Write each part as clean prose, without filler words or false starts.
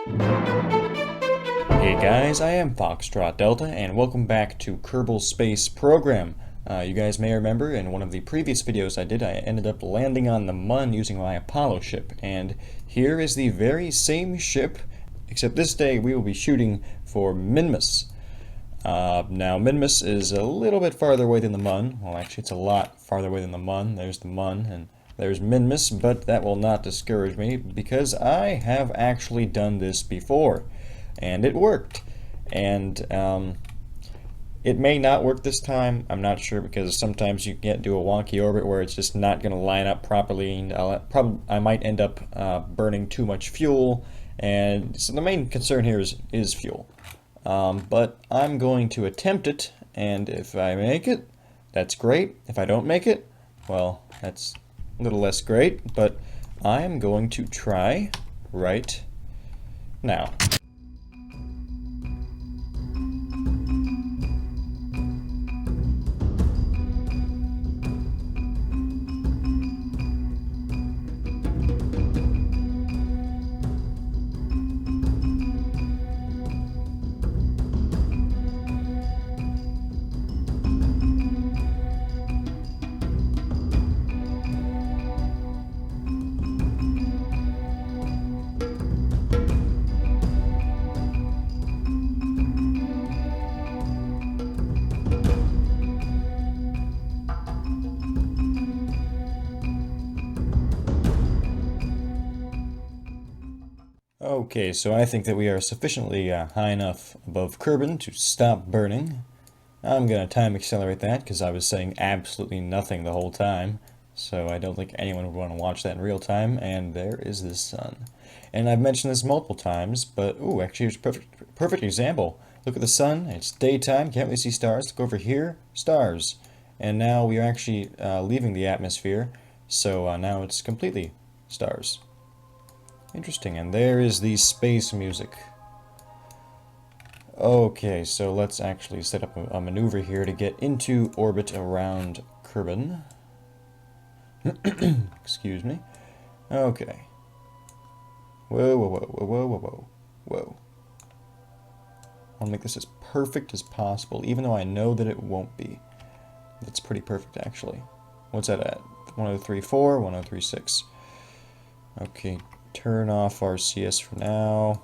Hey guys, I am Foxtrot Delta, and welcome back to Kerbal Space Program. You guys may remember in one of the previous videos I did, I ended up landing on the Mun using my Apollo ship, and here is the very same ship, except this day we will be shooting for Minmus. Now, Minmus is a little bit farther away than the Mun. Well, actually, it's a lot farther away than the Mun. There's the Mun, and there's Minmus, but that will not discourage me, because I have actually done this before. And it worked. And it may not work this time. I'm not sure, because sometimes you can't do a wonky orbit where it's just not going to line up properly. And I might end up burning too much fuel. And so the main concern here is fuel. But I'm going to attempt it. And if I make it, that's great. If I don't make it, well, that's a little less great. But I am going to try right now. Okay, so I think that we are sufficiently high enough above Kerbin to stop burning. I'm going to time accelerate that because I was saying absolutely nothing the whole time. So I don't think anyone would want to watch that in real time. And there is the sun. And I've mentioned this multiple times, but ooh, actually here's a perfect example. Look at the sun, it's daytime, can't really see stars. Look over here, stars. And now we are actually leaving the atmosphere, so now it's completely stars. Interesting, and there is the space music. Okay, so let's actually set up a maneuver here to get into orbit around Kerbin. Excuse me. Okay. Whoa, whoa, whoa, whoa, whoa, whoa, whoa, whoa. I want to make this as perfect as possible, even though I know that it won't be. That's pretty perfect, actually. What's that at? 1034, 1036. Okay. Turn off RCS for now.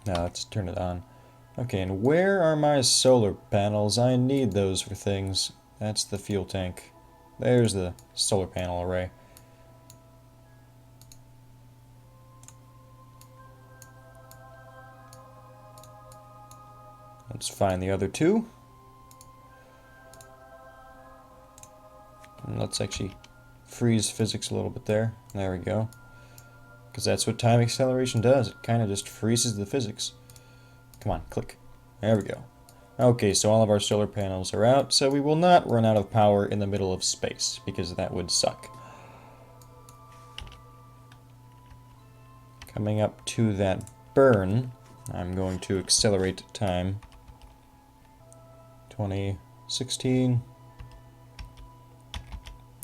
Now let's turn it on. Okay, and where are my solar panels? I need those for things. That's the fuel tank. There's the solar panel array. Let's find the other two. And let's actually freeze physics a little bit there. There we go. Because that's what time acceleration does. It kind of just freezes the physics. Come on, click. There we go. Okay, so all of our solar panels are out, so we will not run out of power in the middle of space, because that would suck. Coming up to that burn, I'm going to accelerate time. 2016.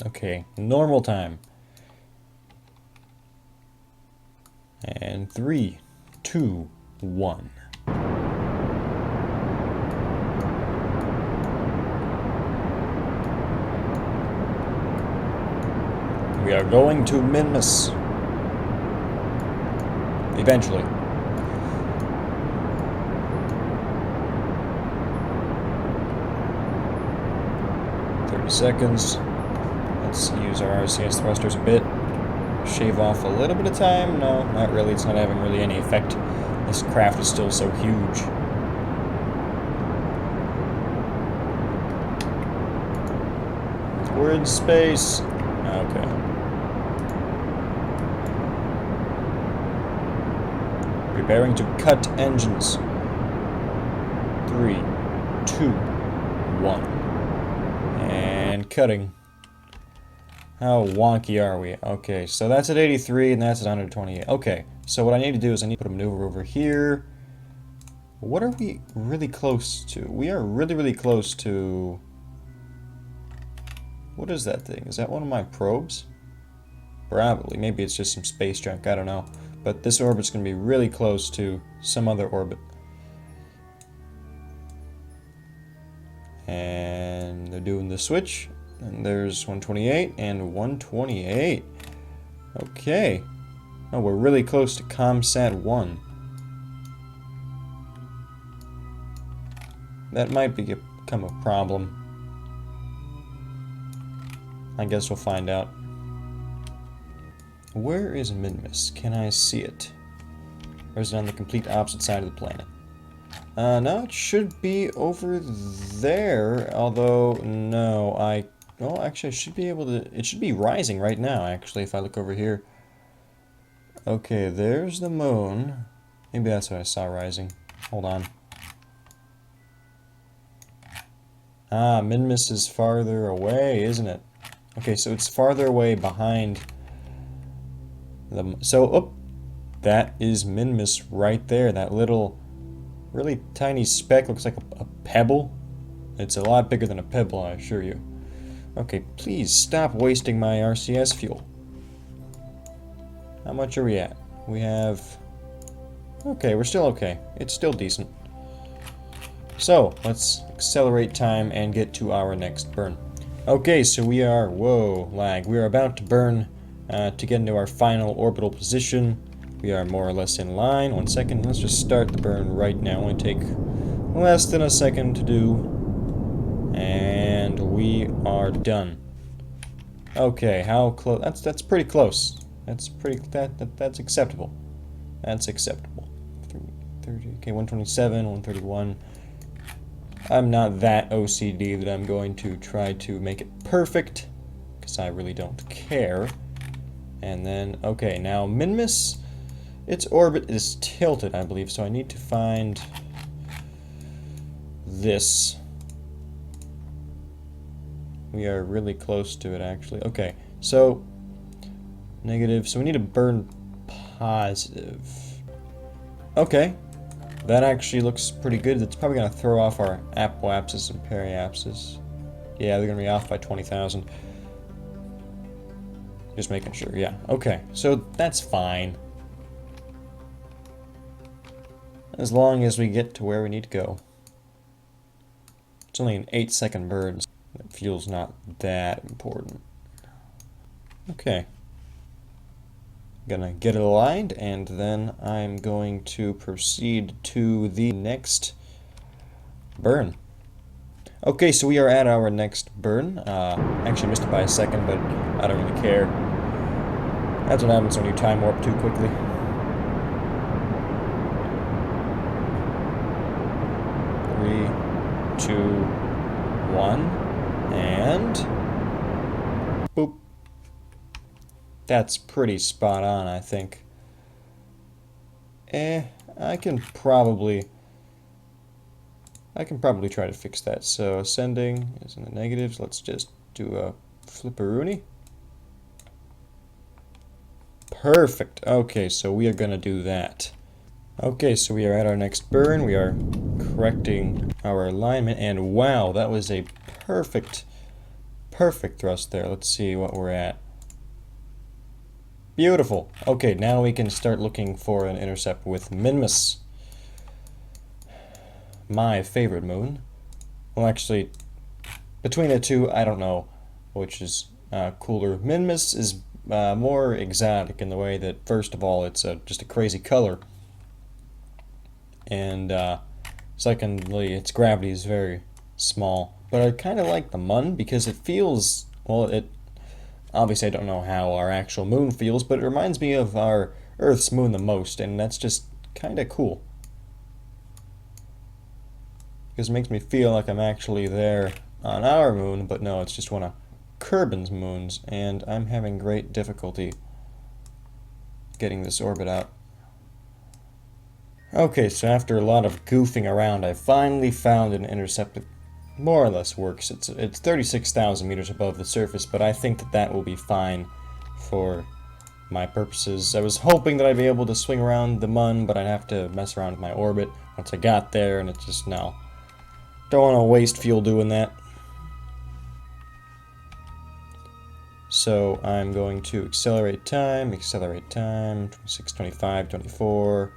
Okay, normal time. And 3, 2, 1. We are going to Minmus. Eventually. Seconds. Let's use our RCS thrusters a bit. Shave off a little bit of time. No, not really. It's not having really any effect. This craft is still so huge. We're in space. Okay. Preparing to cut engines. 3, 2, 1. And cutting. How wonky are we? Okay, so that's at 83 and that's at 128. Okay, so what I need to do is I need to put a maneuver over here. What are we really close to? We are really, really close to... What is that thing? Is that one of my probes? Probably. Maybe it's just some space junk. I don't know. but this orbit's going to be really close to some other orbit. And they're doing the switch, and there's 128 and 128. Okay. Oh, we're really close to ComSat 1. That might become a problem. I guess we'll find out. Where is Minmus? Can I see it? Or is it on the complete opposite side of the planet? No, it should be over there, although, no, well, actually, I should be able to, it should be rising right now, actually, if I look over here. Okay, there's the moon. Maybe that's what I saw rising. Hold on. Ah, Minmus is farther away, isn't it? Okay, so it's farther away behind the... So, oh, that is Minmus right there. That little, really tiny speck looks like a pebble. It's a lot bigger than a pebble, I assure you. Okay, please stop wasting my RCS fuel. How much are we at? We have... Okay, we're still okay. It's still decent. So, let's accelerate time and get to our next burn. Okay, so we are... Whoa, lag. We are about to burn to get into our final orbital position. We are more or less in line. 1 second. Let's just start the burn right now. Only take less than a second to do. And we are done. Okay, how close... That's pretty close. That's pretty... That's acceptable. That's acceptable. 30, okay, 127, 131. I'm not that OCD that I'm going to try to make it perfect, because I really don't care. And then, okay, now Minmus, its orbit is tilted, I believe, so I need to find this. We are really close to it, actually. Okay, so, negative, so we need to burn positive. Okay. That actually looks pretty good. It's probably going to throw off our apoapsis and periapsis. Yeah, they're going to be off by 20,000. Just making sure, yeah. Okay, so that's fine. As long as we get to where we need to go. It's only an 8-second burn. So it feels not that important. Okay. Gonna get it aligned, and then I'm going to proceed to the next burn. Okay, so we are at our next burn. Actually missed it by a second, but I don't really care. That's what happens when you time warp too quickly. Three, two, one, and boop. That's pretty spot on, I think. I can probably try to fix that. So ascending is in the negatives. Let's just do a flipperoonie. Perfect. Okay, so we are gonna do that. Okay, so we are at our next burn. We are correcting our alignment, and wow, that was a perfect thrust there. Let's see what we're at. Beautiful. Okay, now we can start looking for an intercept with Minmus. My favorite moon. Well, actually, between the two, I don't know which is cooler. Minmus is more exotic in the way that, first of all, it's just a crazy color. And secondly, its gravity is very small. But I kind of like the Mun because it feels, well, obviously, I don't know how our actual moon feels, but it reminds me of our Earth's moon the most, and that's just kind of cool. Because it makes me feel like I'm actually there on our moon, but no, it's just one of Kerbin's moons, and I'm having great difficulty getting this orbit out. Okay, so after a lot of goofing around, I finally found an intercept that more or less works. It's 36,000 meters above the surface, but I think that will be fine for my purposes. I was hoping that I'd be able to swing around the Mun, but I'd have to mess around with my orbit once I got there, and it's just, no. Don't want to waste fuel doing that. So I'm going to accelerate time, 26, 25, 24.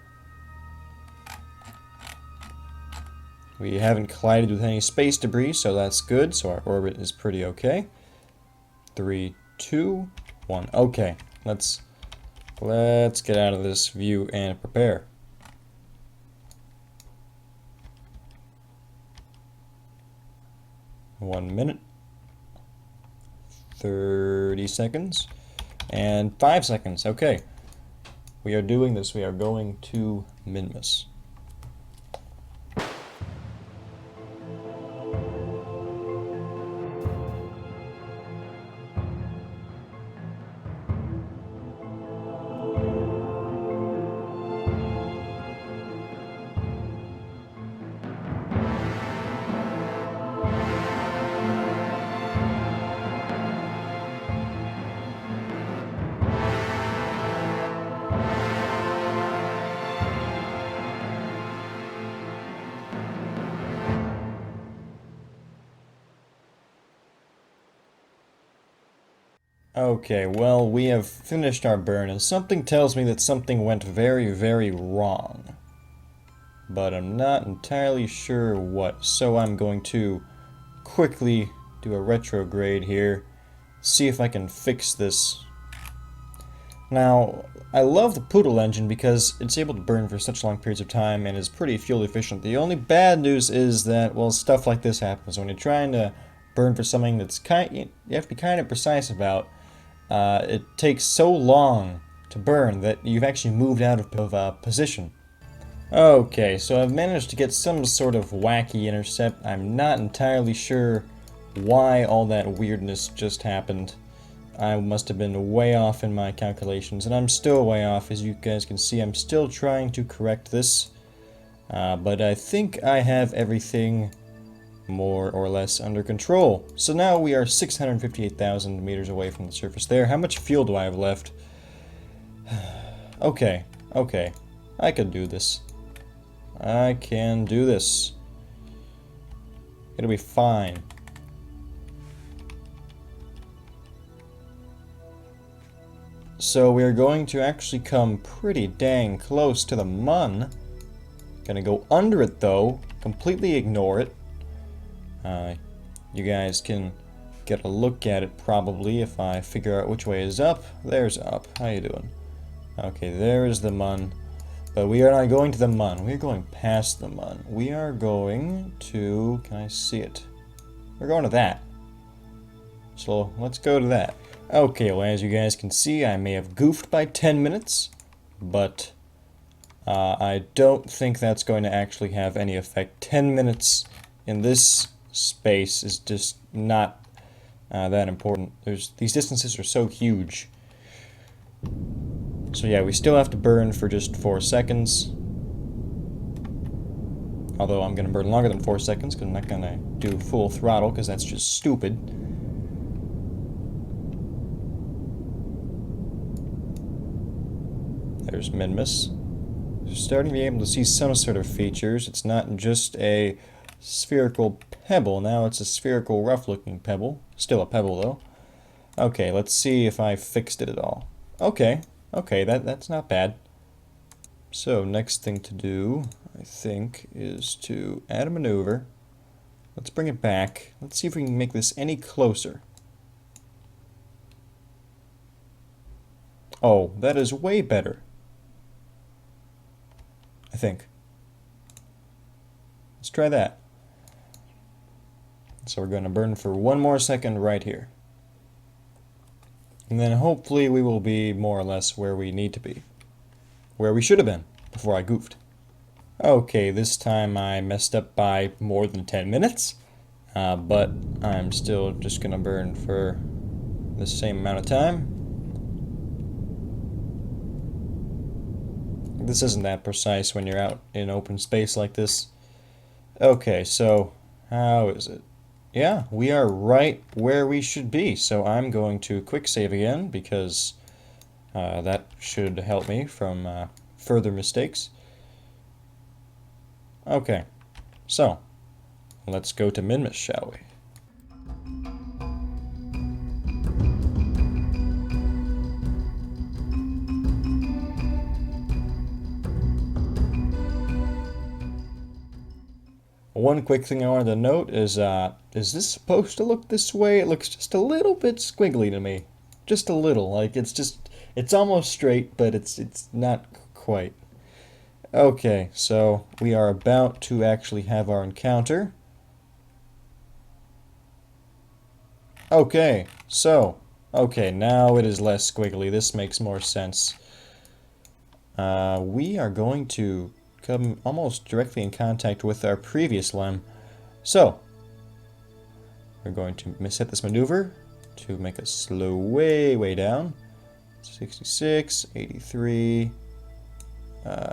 We haven't collided with any space debris, so that's good. So our orbit is pretty okay. 3, 2, 1. Okay, let's get out of this view and prepare. One minute, 30 seconds, and 5 seconds. Okay, we are doing this. We are going to Minmus. Okay, well, we have finished our burn, and something tells me that something went very, very wrong. But I'm not entirely sure what, so I'm going to quickly do a retrograde here, see if I can fix this. Now, I love the Poodle engine because it's able to burn for such long periods of time and is pretty fuel efficient. The only bad news is that, well, stuff like this happens. When you're trying to burn for something that's you have to be kind of precise about. It takes so long to burn that you've actually moved out of position. Okay, so I've managed to get some sort of wacky intercept. I'm not entirely sure why all that weirdness just happened. I must have been way off in my calculations, and I'm still way off. As you guys can see, I'm still trying to correct this. But I think I have everything more or less under control. So now we are 658,000 meters away from the surface there. How much fuel do I have left? Okay, I can do this. I can do this. It'll be fine. So we're going to actually come pretty dang close to the Mun. Gonna go under it though, completely ignore it. You guys can get a look at it probably if I figure out which way is up. There's up. How you doing? Okay, there is the Mun. But we are not going to the Mun. We're going past the Mun. We are going to... Can I see it? We're going to that. So let's go to that. Okay, well, as you guys can see, I may have goofed by 10 minutes. But I don't think that's going to actually have any effect. 10 minutes in this space is just not that important. These distances are so huge. So yeah, we still have to burn for just 4 seconds. Although I'm going to burn longer than 4 seconds because I'm not going to do full throttle because that's just stupid. There's Minmus. We're starting to be able to see some sort of features. It's not just a spherical pebble. Now it's a spherical, rough-looking pebble. Still a pebble, though. Okay, let's see if I fixed it at all. Okay, that's not bad. So, next thing to do, I think, is to add a maneuver. Let's bring it back. Let's see if we can make this any closer. Oh, that is way better. I think. Let's try that. So we're going to burn for 1 more second right here. And then hopefully we will be more or less where we need to be. Where we should have been before I goofed. Okay, this time I messed up by more than 10 minutes. But I'm still just going to burn for the same amount of time. This isn't that precise when you're out in open space like this. Okay, so how is it? Yeah, we are right where we should be. So I'm going to quick save again because that should help me from further mistakes. Okay, so let's go to Minmus, shall we? One quick thing I wanted to note is this supposed to look this way? It looks just a little bit squiggly to me. Just a little, like it's almost straight, but it's not quite. Okay, so we are about to actually have our encounter. Okay, now it is less squiggly. This makes more sense. We are going to come almost directly in contact with our previous lem. So, we're going to set this maneuver to make us slow way down. 66, 83,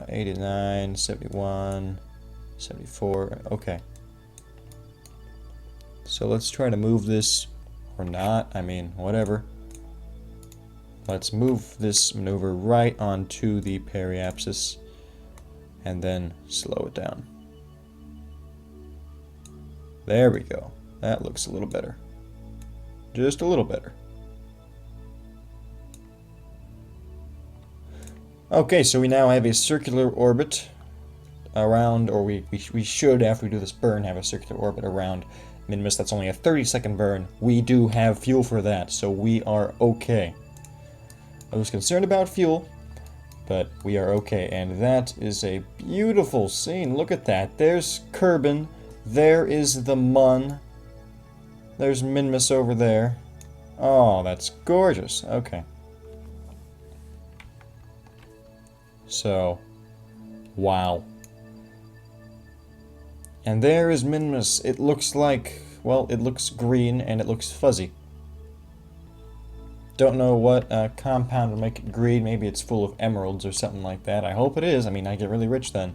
89, 71, 74, okay. So let's try to move this, or not, I mean, whatever. Let's move this maneuver right onto the periapsis, and then slow it down. There we go. That looks a little better. Just a little better. Okay, so we now have a circular orbit around, or we should, after we do this burn, have a circular orbit around Minmus. That's only a 30-second burn. We do have fuel for that, so we are okay. I was concerned about fuel, but we are okay, and that is a beautiful scene. Look at that. There's Kerbal. There is the Mun. There's Minmus over there. Oh, that's gorgeous. Okay. So, wow. And there is Minmus. It looks like, well, it looks green and it looks fuzzy. Don't know what compound will make it green. Maybe it's full of emeralds or something like that. I hope it is. I mean, I get really rich then.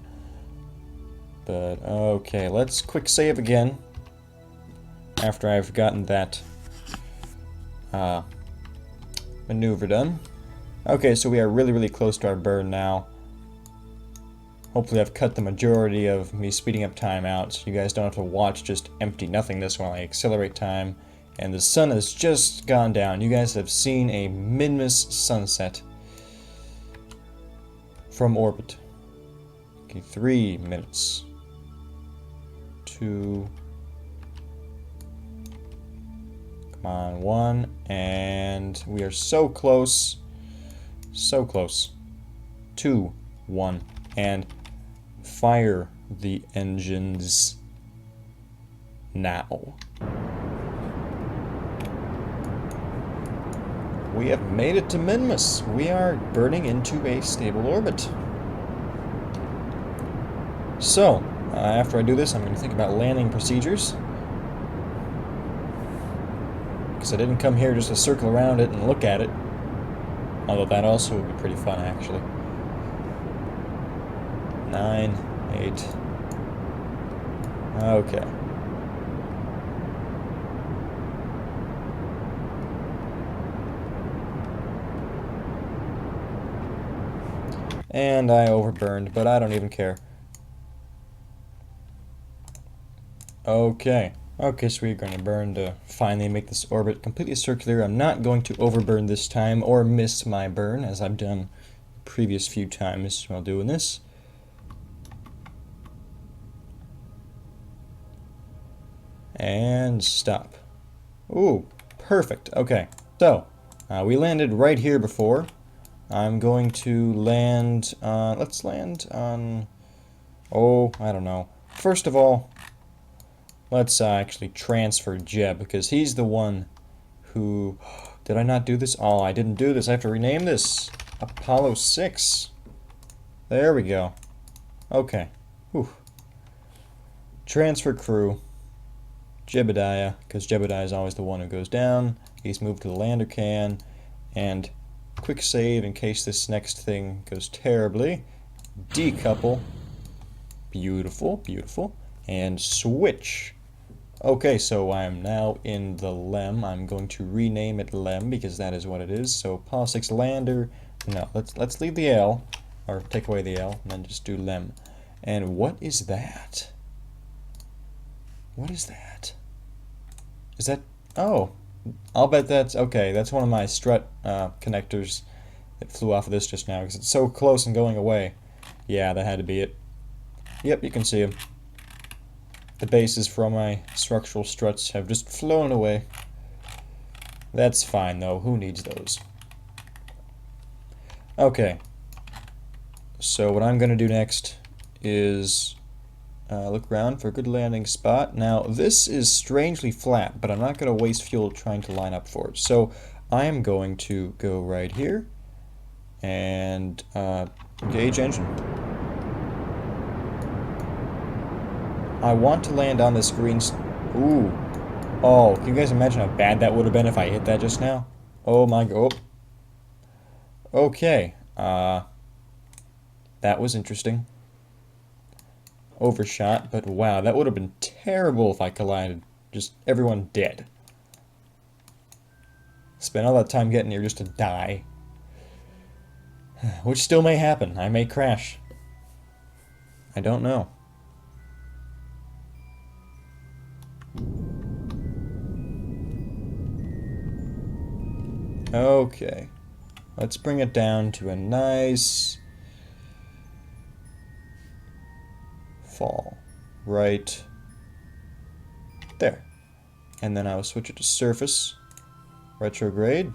But, okay, let's quick save again. After I've gotten that maneuver done. Okay, so we are really close to our burn now. Hopefully I've cut the majority of me speeding up time out, so you guys don't have to watch just empty nothingness while I accelerate time. And the sun has just gone down. You guys have seen a Minmus sunset from orbit. Okay, 3 minutes. 2. Come on, 1. And we are so close. So close. 2, 1. And fire the engines now. We have made it to Minmus. We are burning into a stable orbit. So, after I do this, I'm going to think about landing procedures. Because I didn't come here just to circle around it and look at it. Although that also would be pretty fun, actually. 9, 8. Okay. And I overburned, but I don't even care. Okay. Okay, so we're going to burn to finally make this orbit completely circular. I'm not going to overburn this time or miss my burn, as I've done previous few times while doing this. And stop. Ooh, perfect. Okay, so we landed right here before. I'm going to land on, let's land on, oh, I don't know. First of all, let's actually transfer Jeb, because he's the one who, did I not do this? Oh, I didn't do this. I have to rename this. Apollo 6. There we go. Okay. Whew. Transfer crew. Jebediah, because Jebediah is always the one who goes down. He's moved to the lander can, and quick save in case this next thing goes terribly. Decouple. Beautiful, beautiful. And switch. Okay, so I'm now in the LEM. I'm going to rename it LEM because that is what it is. So Apollo 6 lander. No, let's leave the L, or take away the L, and then just do LEM. And what is that? What is that? Is that... Oh, I'll bet that's... Okay, that's one of my strut connectors that flew off of this just now because it's so close and going away. Yeah, that had to be it. Yep, you can see him. The bases for all my structural struts have just flown away. That's fine, though. Who needs those? Okay. So what I'm going to do next is look around for a good landing spot. Now, this is strangely flat, but I'm not going to waste fuel trying to line up for it. So I am going to go right here and engage engine. I want to land on this green... Ooh. Oh, can you guys imagine how bad that would have been if I hit that just now? Oh my god. Okay. That was interesting. Overshot, but wow, that would have been terrible if I collided. Just everyone dead. Spent all that time getting here just to die. Which still may happen. I may crash. I don't know. Okay. Let's bring it down to a nice fall. Right there. And then I'll switch it to surface. Retrograde.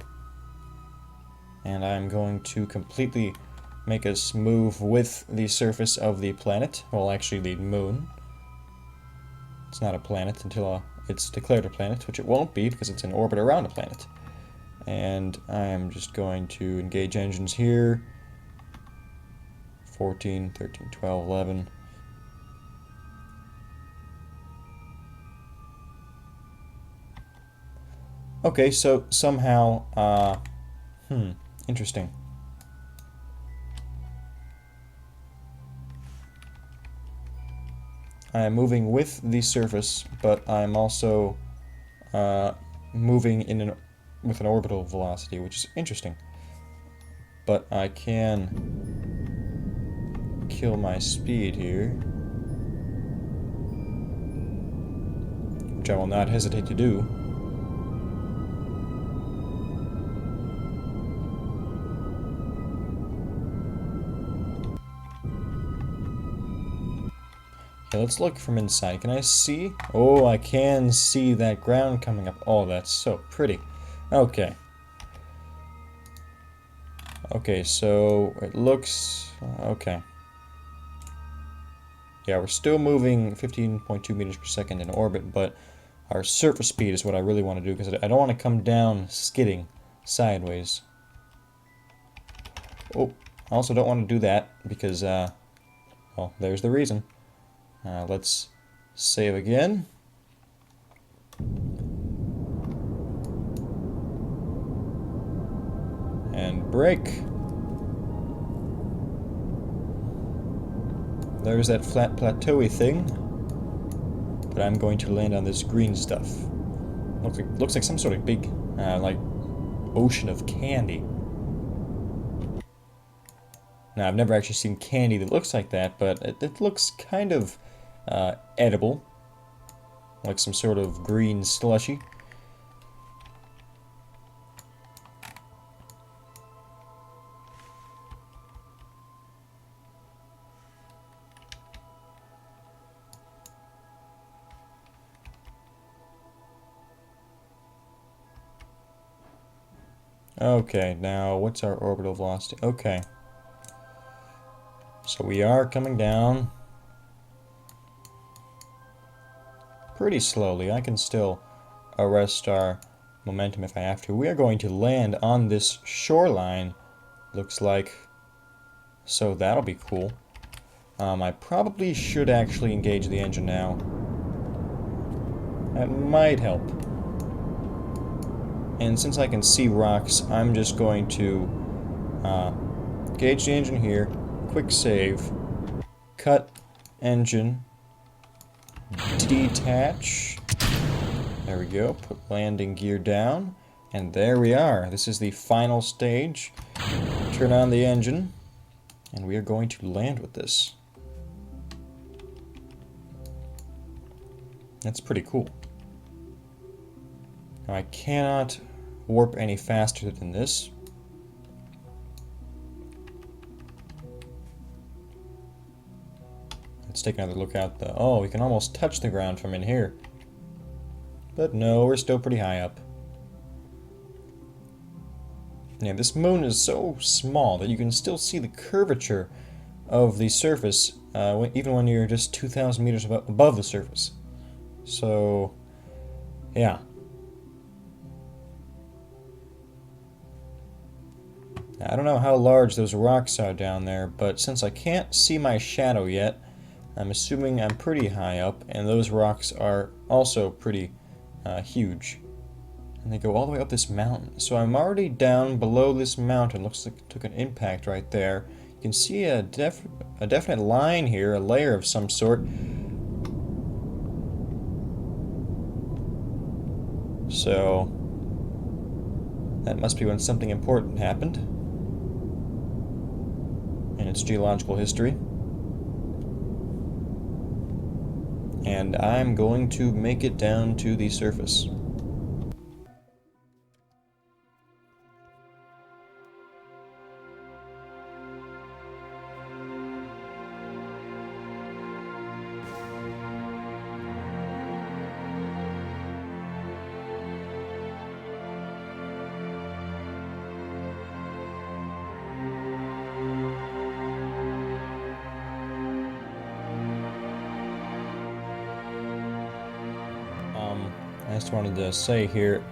And I'm going to completely make us move with the surface of the planet. Well, actually the moon. It's not a planet until it's declared a planet, which it won't be because it's in orbit around a planet. And I am just going to engage engines here. 14, 13, 12, 11. Okay, so somehow, interesting. I am moving with the surface, but I'm also moving with an orbital velocity, which is interesting. But I can kill my speed here, which I will not hesitate to do. Okay, let's look from inside. Can I see? Oh, I can see that ground coming up. Oh, that's so pretty. Okay. Okay, so it looks... okay. Yeah, we're still moving 15.2 meters per second in orbit, but our surface speed is what I really want to do, because I don't want to come down skidding sideways. Oh, I also don't want to do that, because, well, there's the reason. Let's save again. And brake. There's that flat plateauy thing. But I'm going to land on this green stuff. Looks like some sort of big, like, ocean of candy. Now, I've never actually seen candy that looks like that, but it looks kind of edible. Like some sort of green slushy. Okay, now what's our orbital velocity? Okay. So we are coming down pretty slowly. I can still arrest our momentum if I have to. We are going to land on this shoreline, looks like. So that'll be cool. I probably should actually engage the engine now. That might help. And since I can see rocks, I'm just going to gauge the engine here, quick save, cut engine, detach, there we go, put landing gear down, and there we are. This is the final stage. Turn on the engine, and we are going to land with this. That's pretty cool. Now I cannot warp any faster than this. Let's take another look out the... Oh, we can almost touch the ground from in here. But no, we're still pretty high up. Yeah, this moon is so small that you can still see the curvature of the surface, even when you're just 2,000 meters above the surface. So, yeah. I don't know how large those rocks are down there, but since I can't see my shadow yet, I'm assuming I'm pretty high up, and those rocks are also pretty huge. And they go all the way up this mountain. So I'm already down below this mountain. Looks like it took an impact right there. You can see a definite line here, a layer of some sort. So that must be when something important happened in its geological history. And I'm going to make it down to the surface. I just wanted to say here,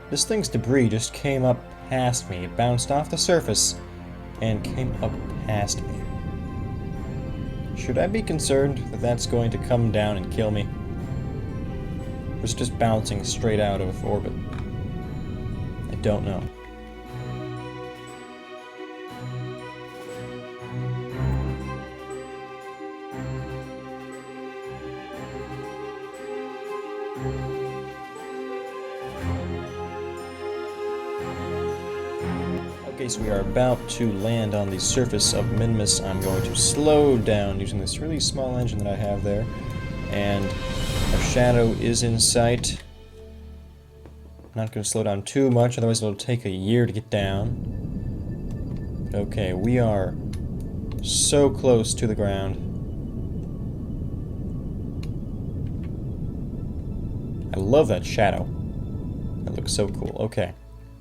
this thing's debris just came up past me. It bounced off the surface and came up past me. Should I be concerned that that's going to come down and kill me? Or is it just bouncing straight out of orbit? I don't know. Okay, so we are about to land on the surface of Minmus. I'm going to slow down using this really small engine that I have there. And our shadow is in sight. I'm not going to slow down too much, otherwise it'll take a year to get down. Okay, we are so close to the ground. I love that shadow. That looks so cool. Okay,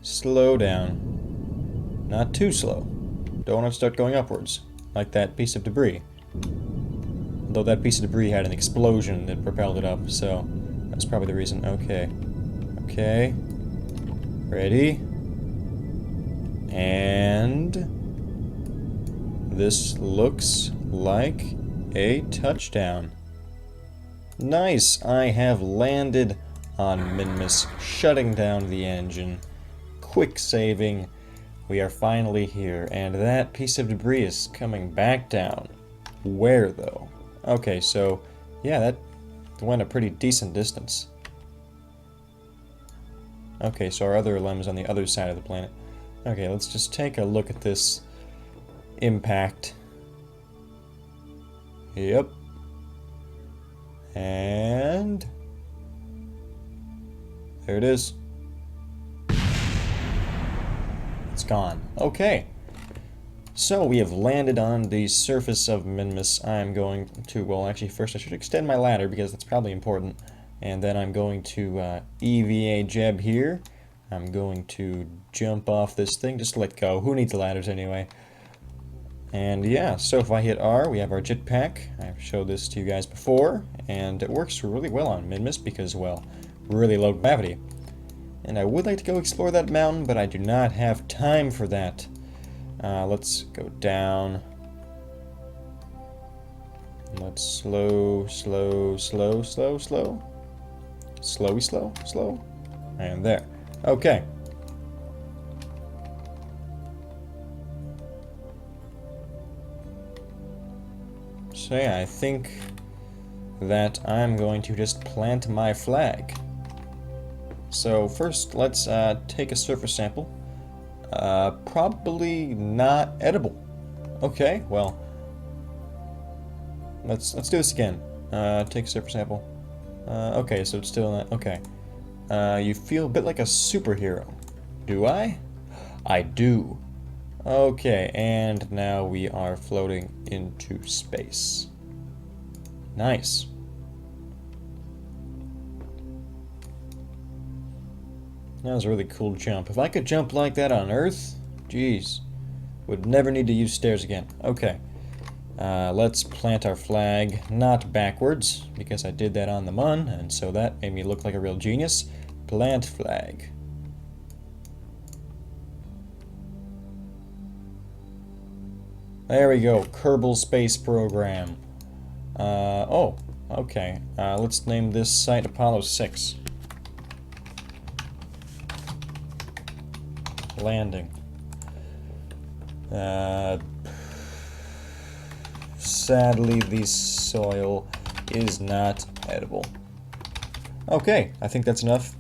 slow down. Not too slow. Don't want to start going upwards, like that piece of debris. Though that piece of debris had an explosion that propelled it up, so that's probably the reason. Okay. Okay. Ready. And this looks like a touchdown. Nice! I have landed on Minmus, shutting down the engine. Quick saving. We are finally here, and that piece of debris is coming back down. Where, though? Okay, so, yeah, that went a pretty decent distance. Okay, so our other limb is on the other side of the planet. Okay, let's just take a look at this impact. Yep. And there it is. It's gone. Okay. So we have landed on the surface of Minmus. I'm going to, well, actually first I should extend my ladder because that's probably important. And then I'm going to EVA Jeb here. I'm going to jump off this thing. Just let go. Who needs ladders anyway? And yeah, so if I hit R, we have our jetpack. I've showed this to you guys before, and it works really well on Minmus because, well, really low gravity. And I would like to go explore that mountain, but I do not have time for that. Let's go down. Let's slow. Slow. And there. Okay. So yeah, I think that I'm going to just plant my flag. So first, let's take a surface sample. Probably not edible. Okay, well, let's do this again. Take a surface sample. Okay, so it's still not okay. You feel a bit like a superhero. Do I? I do. Okay, and now we are floating into space. Nice. That was a really cool jump. If I could jump like that on Earth, jeez, would never need to use stairs again. Okay. Let's plant our flag, not backwards, because I did that on the Mun, and so that made me look like a real genius. Plant flag. There we go, Kerbal Space Program. Oh, okay. Let's name this site Apollo 6. Landing. Sadly, the soil is not edible. Okay, I think that's enough.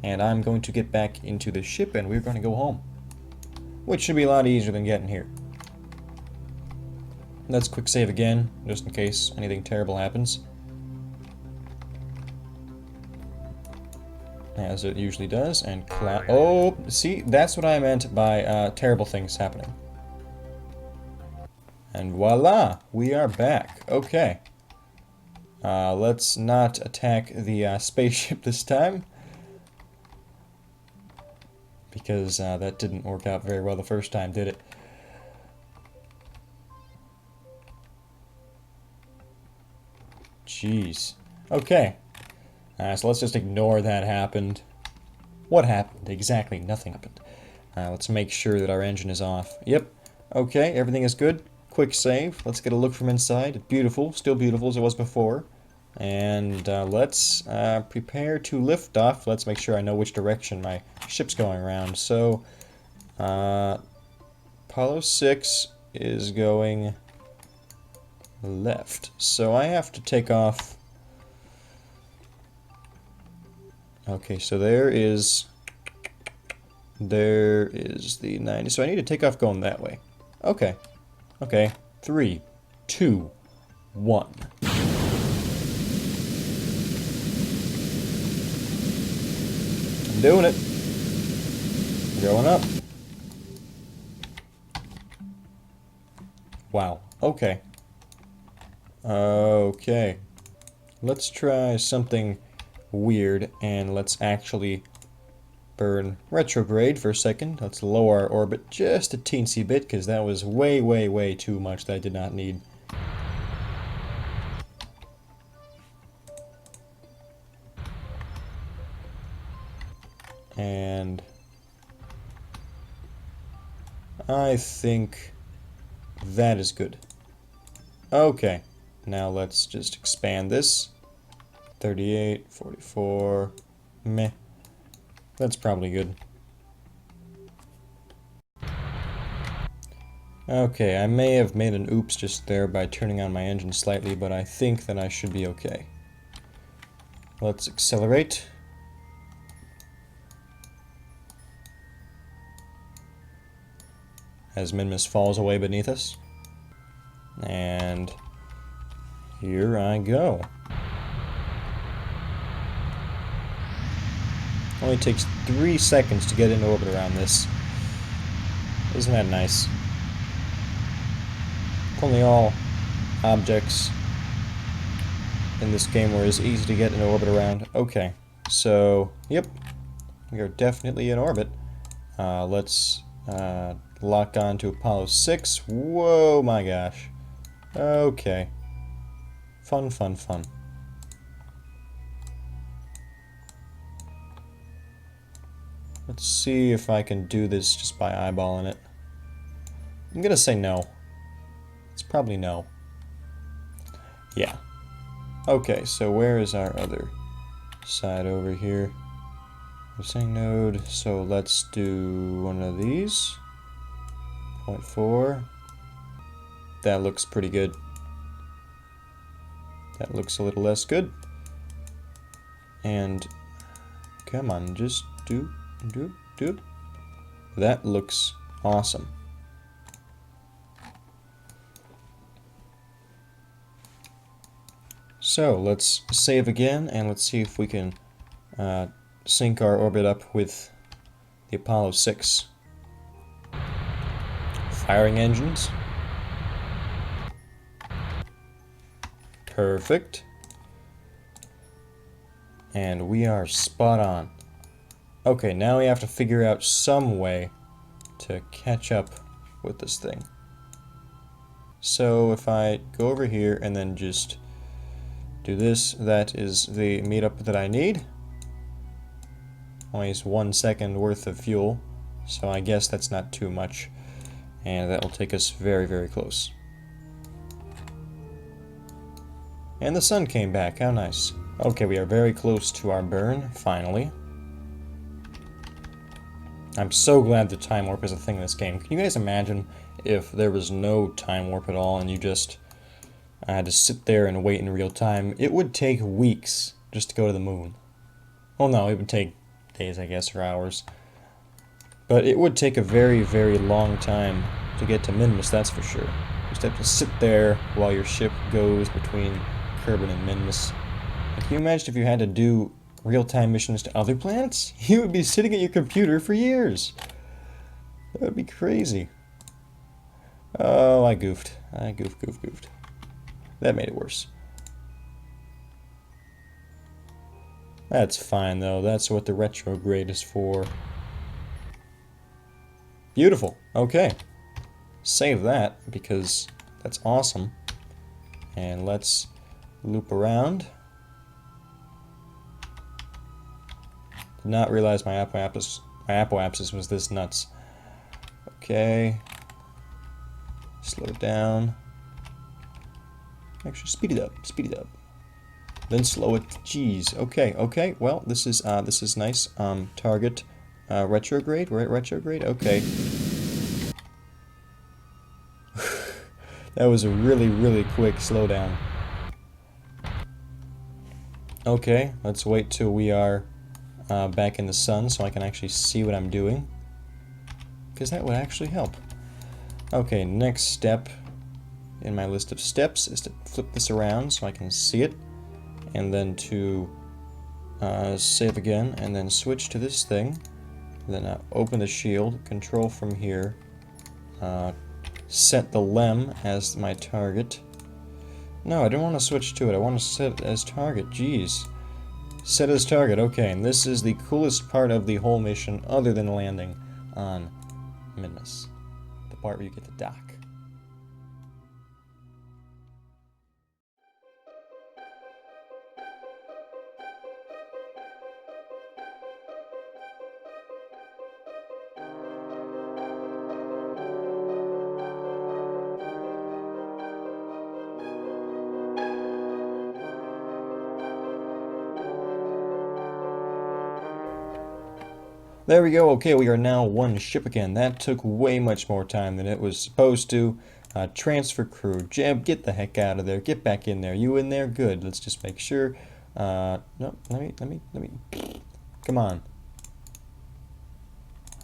And I'm going to get back into the ship and we're going to go home. Which should be a lot easier than getting here. Let's quick save again, just in case anything terrible happens. As it usually does, and oh, see, that's what I meant by terrible things happening. And voila, we are back. Okay. Let's not attack the spaceship this time. Because that didn't work out very well the first time, did it? Jeez. Okay. So let's just ignore that happened. What happened? Exactly nothing happened. Let's make sure that our engine is off. Yep. Okay, everything is good. Quick save. Let's get a look from inside. Beautiful. Still beautiful as it was before. And let's prepare to lift off. Let's make sure I know which direction my ship's going around. So, Apollo 6 is going left. So I have to take off. Okay, so there is the 90. So I need to take off going that way. Okay. Okay. 3, 2, 1. I'm doing it. Going up. Wow. Okay. Okay. Let's try something weird, and let's actually burn retrograde for a second. Let's lower our orbit just a teensy bit, because that was way, way, way too much that I did not need. And I think that is good. Okay, now let's just expand this. 38, 44, meh. That's probably good. Okay, I may have made an oops just there by turning on my engine slightly, but I think that I should be okay. Let's accelerate. As Minmus falls away beneath us. And here I go. Only takes 3 seconds to get into orbit around this. Isn't that nice? Only all objects in this game were as easy to get into orbit around. Okay, so, yep, we are definitely in orbit. Let's lock on to Apollo 6. Whoa, my gosh. Okay. Fun, fun, fun. Let's see if I can do this just by eyeballing it. I'm gonna say no. It's probably no. Yeah. Okay, so where is our other side over here? I'm saying node, so let's do one of these. 0.4. That looks pretty good. That looks a little less good. And come on, just do. That looks awesome. So let's save again and let's see if we can sync our orbit up with the Apollo 6. Firing engines. Perfect. And we are spot on. Okay, now we have to figure out some way to catch up with this thing. So if I go over here and then just do this, that is the meetup that I need. Only 1 second worth of fuel, so I guess that's not too much. And that will take us very, very close. And the sun came back, how nice. Okay, we are very close to our burn, finally. I'm so glad the time warp is a thing in this game. Can you guys imagine if there was no time warp at all and you just had to sit there and wait in real time? It would take weeks just to go to the moon. Well, no, it would take days, I guess, or hours. But it would take a very, very long time to get to Minmus, that's for sure. You just have to sit there while your ship goes between Kerbal and Minmus. Can you imagine if you had to do real-time missions to other planets? You would be sitting at your computer for years. That would be crazy. Oh, I goofed. I goofed. That made it worse. That's fine, though. That's what the retrograde is for. Beautiful. Okay. Save that, because that's awesome. And let's loop around. Did not realize my apoapsis was this nuts. Okay. Slow it down. Actually, speed it up. Then slow it. Jeez. Okay. Well, this is nice. Target retrograde. We're at retrograde. Okay. That was a really, really quick slowdown. Okay, let's wait till we are back in the sun so I can actually see what I'm doing, because that would actually help. Okay, next step in my list of steps is to flip this around so I can see it, and then to save again, and then switch to this thing, then open the shield, control from here, set the lem as my target. No, I don't want to switch to it, I want to set it as target, jeez. Set as target, okay, and this is the coolest part of the whole mission other than landing on Minmus. The part where you get to dock. There we go. Okay, we are now one ship again. That took way much more time than it was supposed to. Transfer crew. Jeb, get the heck out of there. Get back in there. You in there? Good. Let's just make sure. No, let me. Come on.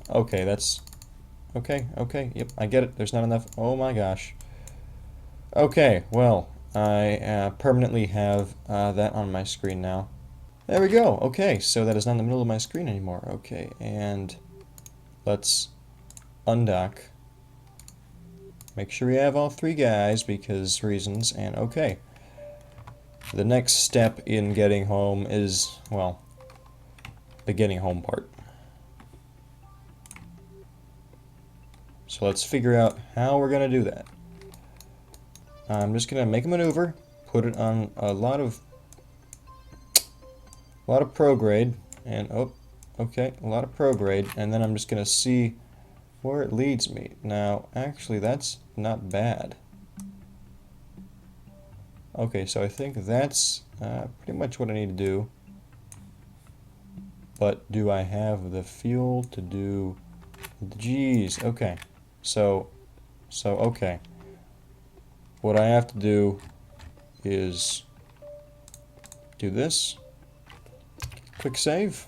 Okay, that's... Okay, yep, I get it. There's not enough. Oh my gosh. Okay, well, I permanently have that on my screen now. There we go. Okay, so that is not in the middle of my screen anymore. Okay, and let's undock. Make sure we have all three guys because reasons, and okay. The next step in getting home is, well, the getting home part. So let's figure out how we're going to do that. I'm just going to make a maneuver, put it on a lot of prograde, and oh, okay, a lot of prograde, and then I'm just going to see where it leads me. Now, actually, that's not bad. Okay, so I think that's pretty much what I need to do. But do I have the fuel to do... Jeez, okay. So okay. What I have to do is do this. Quick save.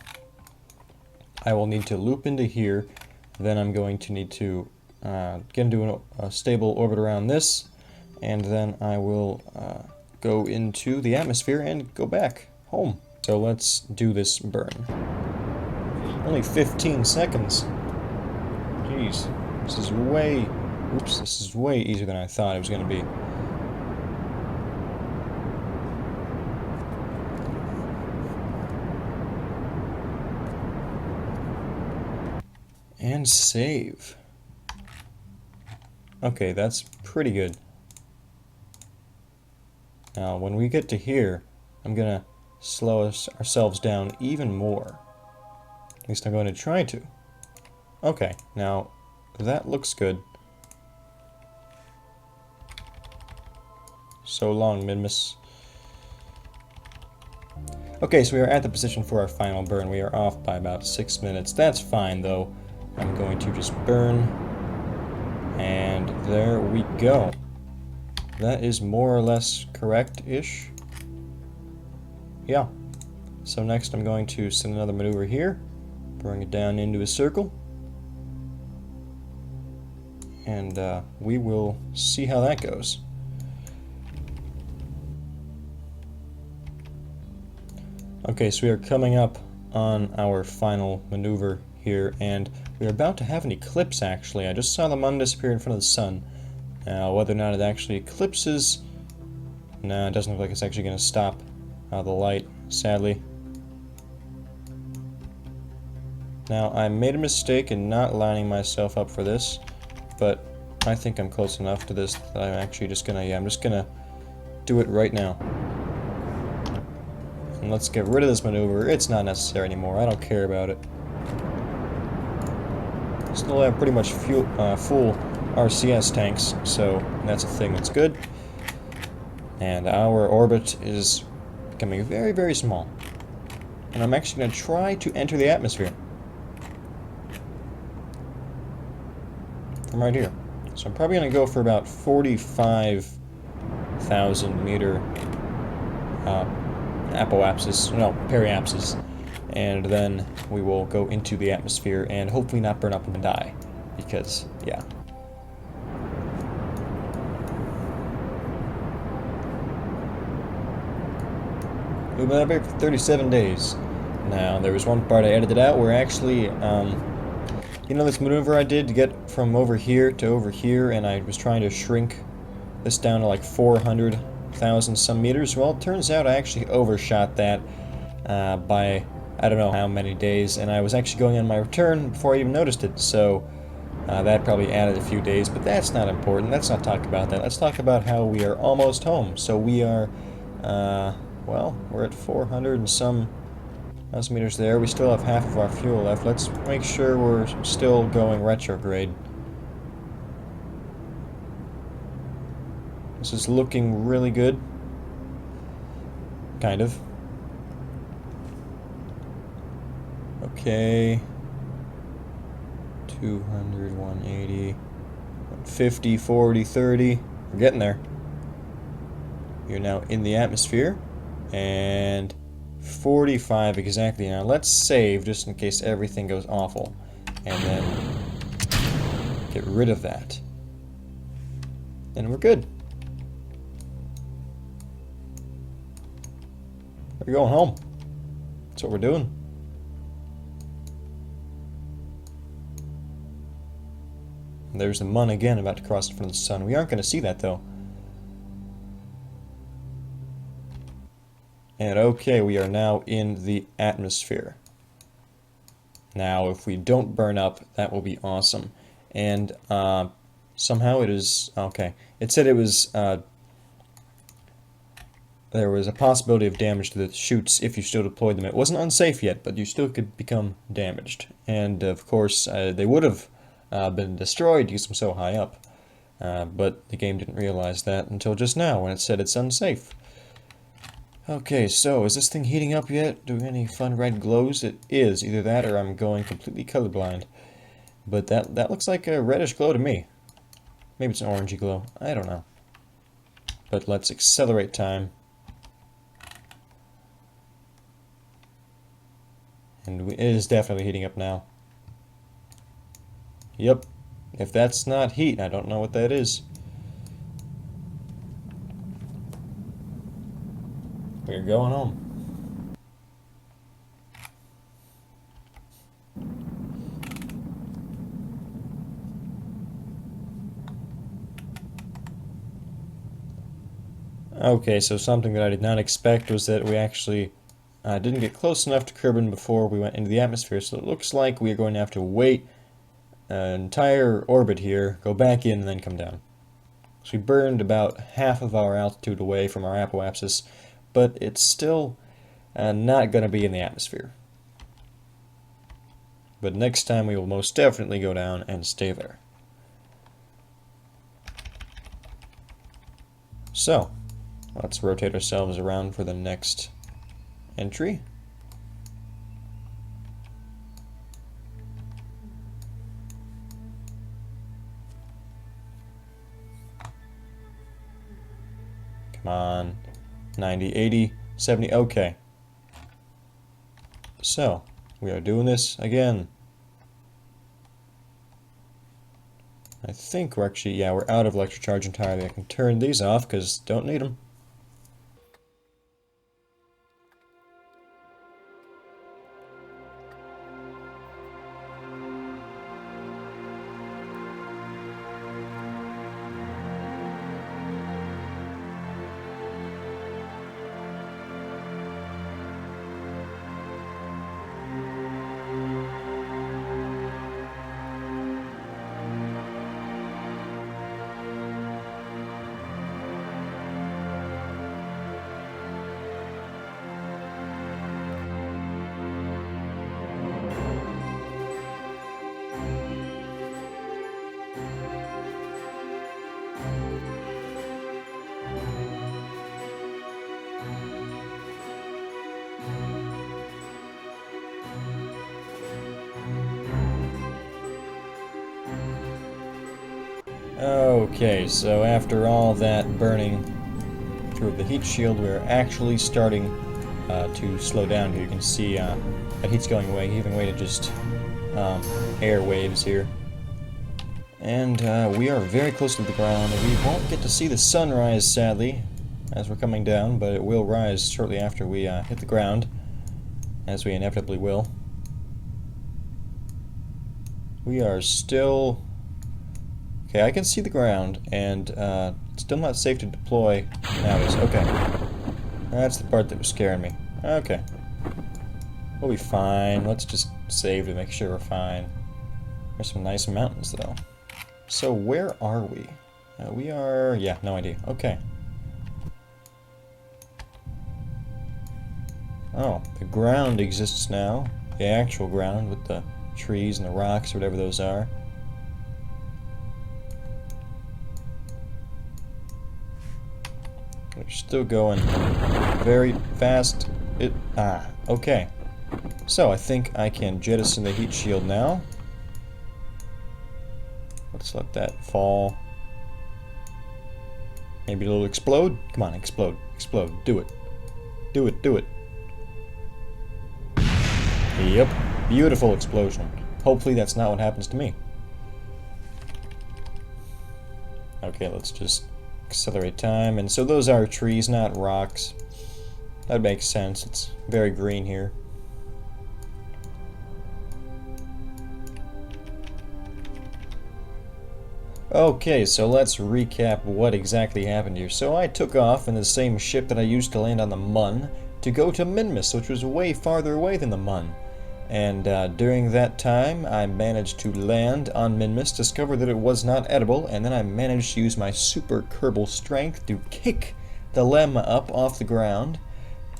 I will need to loop into here. Then I'm going to need to get into a stable orbit around this. And then I will go into the atmosphere and go back home. So let's do this burn. Only 15 seconds. Jeez. This is way... Oops, this is way easier than I thought it was going to be. And save. Okay, that's pretty good. Now, when we get to here, I'm gonna slow ourselves down even more. At least I'm going to try to. Okay, now, that looks good. So long, Minmus. Okay, so we are at the position for our final burn. We are off by about 6 minutes. That's fine, though. I'm going to just burn. And there we go. That is more or less correct-ish. Yeah. So next I'm going to send another maneuver here. Bring it down into a circle. And we will see how that goes. Okay, so we are coming up on our final maneuver here, and we are about to have an eclipse, actually. I just saw the moon disappear in front of the sun. Now, whether or not it actually eclipses... Nah, it doesn't look like it's actually going to stop the light, sadly. Now, I made a mistake in not lining myself up for this, but I think I'm close enough to this that I'm actually just going to... Yeah, I'm just going to do it right now. And let's get rid of this maneuver. It's not necessary anymore. I don't care about it. Still have pretty much full RCS tanks, so that's a thing that's good. And our orbit is becoming very, very small. And I'm actually going to try to enter the atmosphere. From right here. So I'm probably going to go for about 45,000 meter apoapsis, no, periapsis, and then we will go into the atmosphere and hopefully not burn up and die, because, yeah. We've been up here for 37 days. Now, there was one part I edited out where actually, you know this maneuver I did to get from over here to over here, and I was trying to shrink this down to like 400,000 some meters? Well, it turns out I actually overshot that by I don't know how many days, and I was actually going on my return before I even noticed it, so that probably added a few days, but that's not important. Let's not talk about that. Let's talk about how we are almost home. So we are, well, we're at 400 and some thousand meters there. We still have half of our fuel left. Let's make sure we're still going retrograde. This is looking really good. Kind of. Okay. 200, 180, 150, 40, 30. We're getting there. You're now in the atmosphere. And 45 exactly. Now let's save just in case everything goes awful. And then get rid of that. And we're good. We're going home. That's what we're doing. And there's the mun again about to cross in front of the sun. We aren't going to see that though. And okay, we are now in the atmosphere. Now, if we don't burn up, that will be awesome. And somehow it is... Okay, it said it was... there was a possibility of damage to the chutes if you still deployed them. It wasn't unsafe yet, but you still could become damaged. And of course, they would have been destroyed because I'm so high up. But the game didn't realize that until just now when it said it's unsafe. Okay, so is this thing heating up yet? Doing any fun red glows? It is. Either that or I'm going completely colorblind. But that looks like a reddish glow to me. Maybe it's an orangey glow. I don't know. But let's accelerate time. And it is definitely heating up now. Yep. If that's not heat, I don't know what that is. We're going home. Okay, so something that I did not expect was that we actually didn't get close enough to Kerbal before we went into the atmosphere, so it looks like we are going to have to wait an entire orbit here, go back in, and then come down. So we burned about half of our altitude away from our apoapsis, but it's still not going to be in the atmosphere. But next time we will most definitely go down and stay there. So, let's rotate ourselves around for the next entry. Come on. 90, 80, 70, okay. So, we are doing this again. I think we're actually, yeah, we're out of electric charge entirely. I can turn these off because don't need them. Okay, so after all that burning through the heat shield, we're actually starting to slow down here. You can see that heat's going away, giving way to just air waves here. And we are very close to the ground. We won't get to see the sunrise, sadly, as we're coming down, but it will rise shortly after we hit the ground, as we inevitably will. We are still... Okay, I can see the ground, and it's still not safe to deploy nowadays. Okay. That's the part that was scaring me. Okay. We'll be fine. Let's just save to make sure we're fine. There's some nice mountains, though. So, where are we? We are... yeah, no idea. Okay. Oh, the ground exists now. The actual ground with the trees and the rocks, whatever those are. We're still going very fast. Okay. So I think I can jettison the heat shield now. Let's let that fall. Maybe it'll explode? Come on, explode. Explode. Do it. Do it, do it. Yep. Beautiful explosion. Hopefully that's not what happens to me. Okay, let's just accelerate time. And so those are trees, not rocks. That makes sense. It's very green here. Okay, so let's recap what exactly happened here. So I took off in the same ship that I used to land on the Mun to go to Minmus, which was way farther away than the Mun. And during that time, I managed to land on Minmus, discover that it was not edible, and then I managed to use my super Kerbal strength to kick the lemma up off the ground.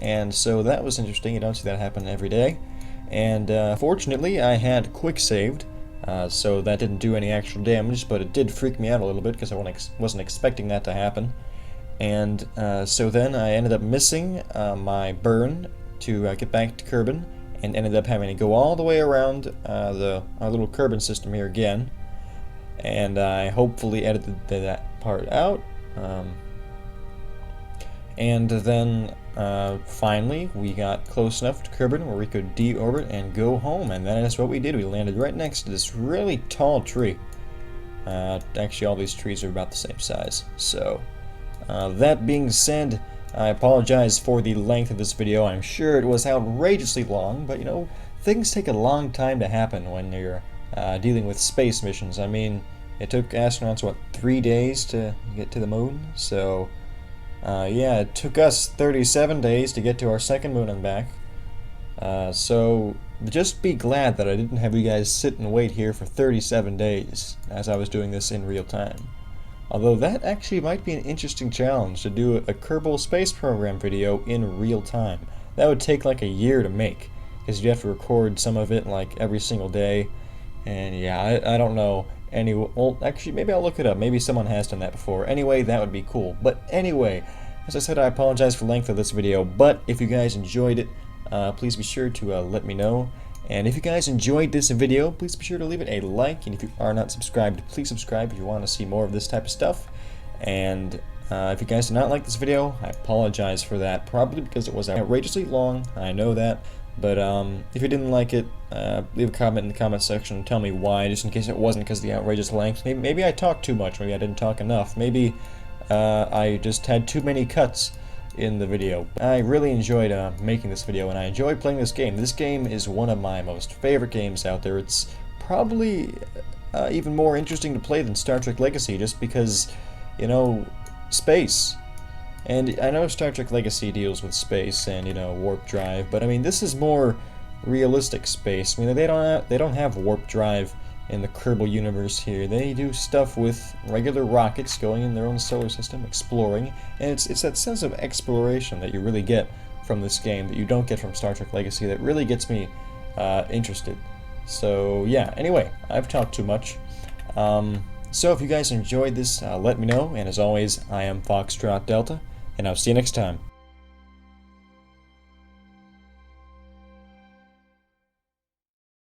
And so that was interesting. You don't see that happen every day. And fortunately, I had quick saved, so that didn't do any actual damage, but it did freak me out a little bit because I wasn't expecting that to happen. And so then I ended up missing my burn to get back to Kerbin, and ended up having to go all the way around our little Kerbin system here again. And I hopefully edited that part out. And then finally we got close enough to Kerbin where we could deorbit and go home, and that is what we did. We landed right next to this really tall tree. Actually, all these trees are about the same size. So that being said, I apologize for the length of this video. I'm sure it was outrageously long, but you know, things take a long time to happen when you're dealing with space missions. I mean, it took astronauts, what, 3 days to get to the moon? So, yeah, it took us 37 days to get to our second moon and back. So, just be glad that I didn't have you guys sit and wait here for 37 days as I was doing this in real time. Although that actually might be an interesting challenge to do a Kerbal Space Program video in real time. That would take like a year to make, because you have to record some of it like every single day. And yeah, I don't know. Well, actually, maybe I'll look it up. Maybe someone has done that before. Anyway, that would be cool. But anyway, as I said, I apologize for the length of this video, but if you guys enjoyed it, please be sure to let me know. And if you guys enjoyed this video, please be sure to leave it a like. And if you are not subscribed, please subscribe if you want to see more of this type of stuff. And if you guys did not like this video, I apologize for that. Probably because it was outrageously long, I know that. But if you didn't like it, leave a comment in the comment section and tell me why, just in case it wasn't because of the outrageous length. Maybe I talked too much, maybe I didn't talk enough. Maybe I just had too many cuts in the video. I really enjoyed making this video, and I enjoyed playing this game. This game is one of my most favorite games out there. It's probably even more interesting to play than Star Trek Legacy, just because, you know, space. And I know Star Trek Legacy deals with space and, you know, warp drive, but I mean, this is more realistic space. I mean, they don't have warp drive in the Kerbal universe here. They do stuff with regular rockets going in their own solar system, exploring, and it's that sense of exploration that you really get from this game that you don't get from Star Trek Legacy that really gets me interested. So yeah, anyway, I've talked too much. So if you guys enjoyed this, let me know, and as always, I am Foxtrot Delta, and I'll see you next time.